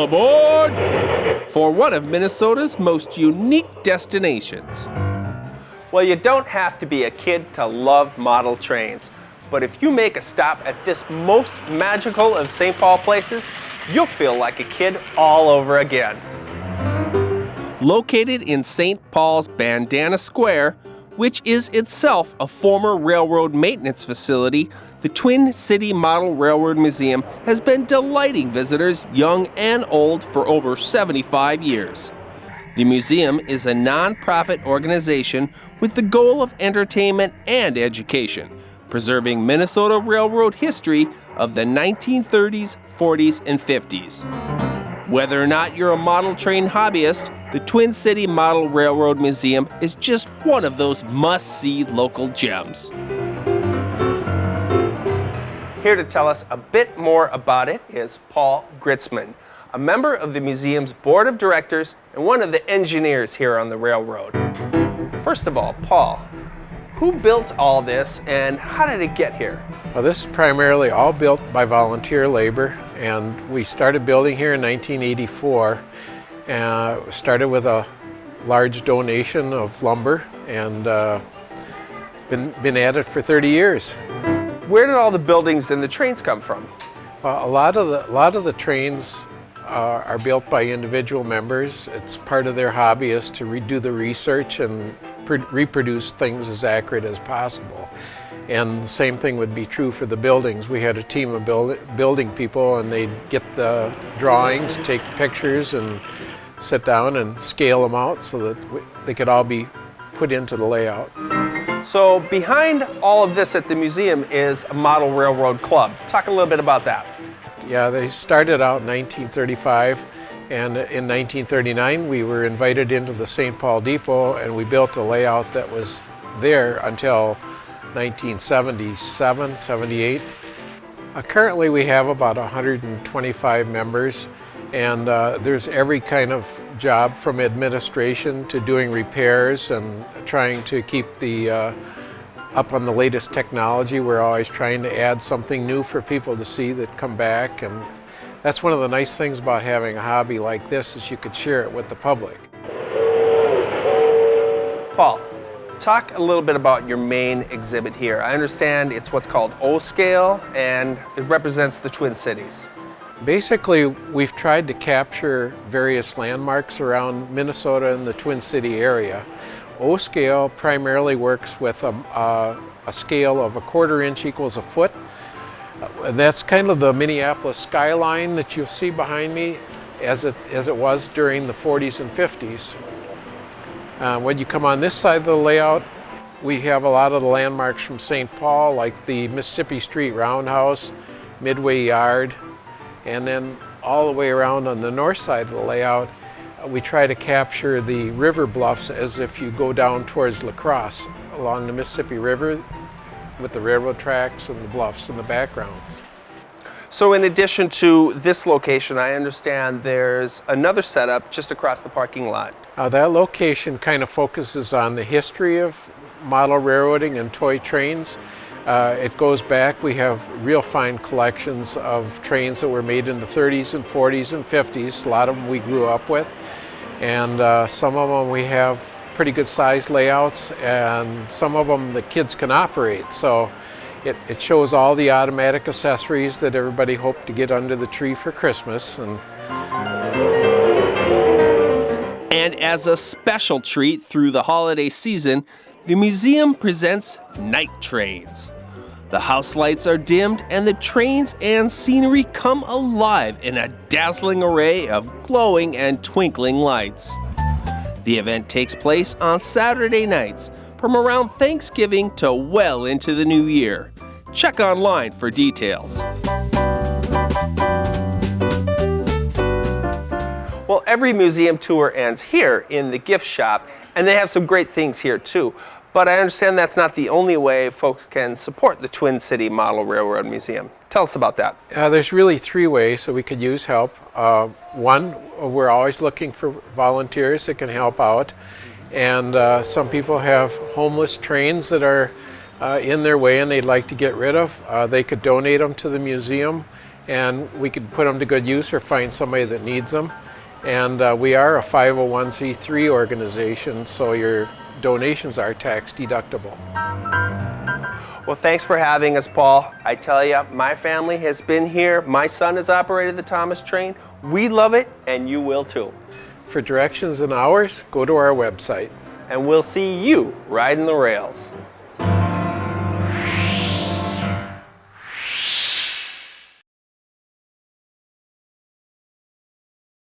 aboard for one of Minnesota's most unique destinations. Well, you don't have to be a kid to love model trains, but if you make a stop at this most magical of St. Paul places, you'll feel like a kid all over again. Located in St. Paul's Bandana Square, which is itself a former railroad maintenance facility, the Twin City Model Railroad Museum has been delighting visitors young and old for over 75 years. The museum is a non-profit organization with the goal of entertainment and education, preserving Minnesota railroad history of the 1930s, 40s, and 50s. Whether or not you're a model train hobbyist, the Twin City Model Railroad Museum is just one of those must-see local gems. Here to tell us a bit more about it is Paul Gruetzman, a member of the museum's board of directors and one of the engineers here on the railroad. First of all, Paul, who built all this and how did it get here? Well, this is primarily all built by volunteer labor, and we started building here in 1984. Started with a large donation of lumber and been at it for 30 years. Where did all the buildings and the trains come from? A lot of the trains are built by individual members. It's part of their hobby is to do the research and reproduce things as accurate as possible. And the same thing would be true for the buildings. We had a team of building people, and they'd get the drawings, take pictures, and sit down and scale them out so that they could all be put into the layout. So behind all of this at the museum is a model railroad club. Talk a little bit about that. Yeah, they started out in 1935, and in 1939 we were invited into the St. Paul Depot, and we built a layout that was there until 1977, 78. Currently we have about 125 members, and there's every kind of job from administration to doing repairs and trying to keep the up on the latest technology. We're always trying to add something new for people to see that come back, and that's one of the nice things about having a hobby like this is you could share it with the public. Paul, talk a little bit about your main exhibit here. I understand it's what's called O-scale, and it represents the Twin Cities. Basically, we've tried to capture various landmarks around Minnesota and the Twin City area. O-scale primarily works with a scale of 1/4 inch equals a foot. And that's kind of the Minneapolis skyline that you'll see behind me as it was during the 40s and 50s. When you come on this side of the layout, we have a lot of the landmarks from St. Paul, like the Mississippi Street Roundhouse, Midway Yard, and then all the way around on the north side of the layout, we try to capture the river bluffs as if you go down towards La Crosse along the Mississippi River with the railroad tracks and the bluffs in the backgrounds. So in addition to this location, I understand there's another setup just across the parking lot. That location kind of focuses on the history of model railroading and toy trains. It goes back, we have real fine collections of trains that were made in the 30s and 40s and 50s. A lot of them we grew up with, and some of them we have pretty good size layouts, and some of them the kids can operate. So it shows all the automatic accessories that everybody hoped to get under the tree for Christmas. And as a special treat through the holiday season, the museum presents night trains. The house lights are dimmed and the trains and scenery come alive in a dazzling array of glowing and twinkling lights. The event takes place on Saturday nights from around Thanksgiving to well into the new year. Check online for details. Well, every museum tour ends here in the gift shop, and they have some great things here too. But I understand that's not the only way folks can support the Twin City Model Railroad Museum. Tell us about that. There's really 3 ways that we could use help. One, we're always looking for volunteers that can help out. And some people have homeless trains that are in their way and they'd like to get rid of. They could donate them to the museum, and we could put them to good use or find somebody that needs them. And we are a 501c3 organization, so your donations are tax deductible. Well, thanks for having us, Paul. I tell you, my family has been here. My son has operated the Thomas train. We love it, and you will too. For directions and hours, go to our website. And we'll see you riding the rails.